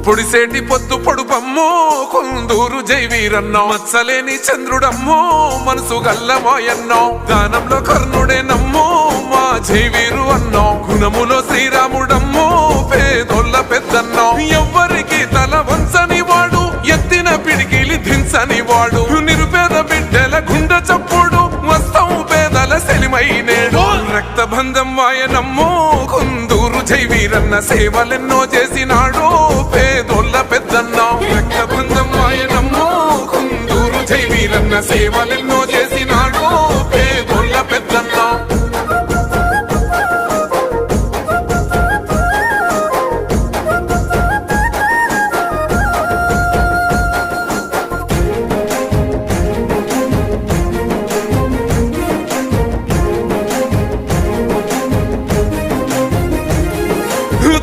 పొడిసేటి పొద్దు పొడుపమ్మో కుందూరు జైవీరన్నో మచ్చలేని చంద్రుడమ్మో మనసు గల్లమాయన్నో దానంలో కర్ణుడే నమ్మో మా జైవీరు అన్నో గుణములో శ్రీరాముడమ్మో పేదోళ్ళ పెద్దన్నో ఎవ్వరికి తల వంచని వాడు ఎత్తిన పిడికిలి దించని వాడు నిరుపేద బిడ్డల గుండె చప్పుడు వస్తం పేదల సెలిమైనేడు రక్తబంధం వాయనమ్మో కుందూరు జైవీరన్న సేవలెన్నో చేసినాడు పేదోళ్ళ పెద్దన్నో రక్తబంధం వాయనమ్మో కుందూరు జైవీరన్న సేవలెన్నో చేసినాడు పేదోళ్ళ పెద్దన్నో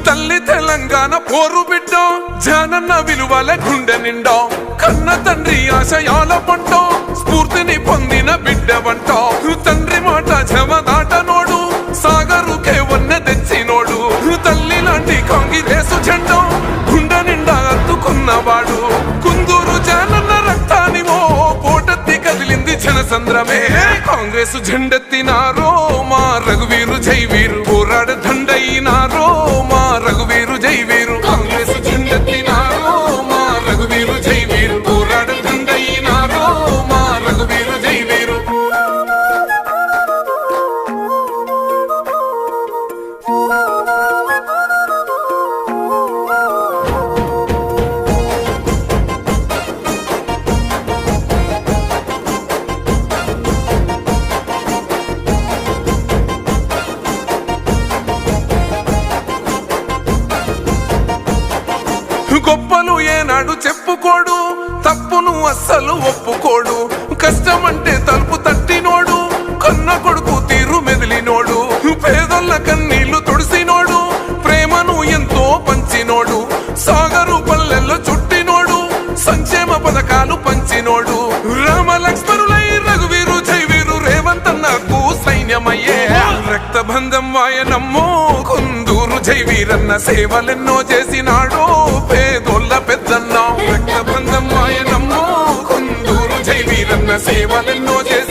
తల్లి తెలంగాణ పోరు బిడ్డ జానన్న విలువల గుండె నిండా కన్న తండ్రి ఆశయాల పంట స్ఫూర్తిని పొందిన బిడ్డ వంట తండ్రి మాట జవదాట నోడు సాగరుకే వన్నె తెచ్చినోడు తల్లి లాంటి కాంగ్రెసు జెండా గుండె నిండా అత్తుకున్నవాడు కుందూరు జానన్న రక్తానివో పోటెత్తి కదిలింది జనసంద్రమే కాంగ్రెసు జెండెత్తినారో మా రఘువీరు జైవీరు పోరాడ దండయినారో మా రఘువీరు జైవీరు కాంగ్రెసు జెండెత్తినారో మా రఘువీరు జైవీరు పోరాడ దండయినారో మా రఘువీరు జైవీరు గొప్పలు ఏనాడు చెప్పుకోడు తప్పును అస్సలు ఒప్పుకోడు కష్టమంటే తలుపు తట్టినోడు కన్న కొడుకు తీరు మెదిలినోడు పేదొల్ల కన్నీళ్లు తుడిసినోడు ప్రేమను ఎంతో పంచినోడు సాగరు పల్లెల్లో చుట్టినోడు సంక్షేమ పథకాలు పంచినోడు రామ లక్ష్మణులై రఘువీరు జైవీరు రేవంతన్నకు సైన్యమయ్యే రక్తబంధం వాయనమ్మో కుందూరు జైవీరన్న సేవలెన్నో చేసినాడు పేదోళ్ళ పెద్దన్నో రక్తబంధం వాయనమ్మో కుందూరు జైవీరన్న సేవలెన్నో చేసి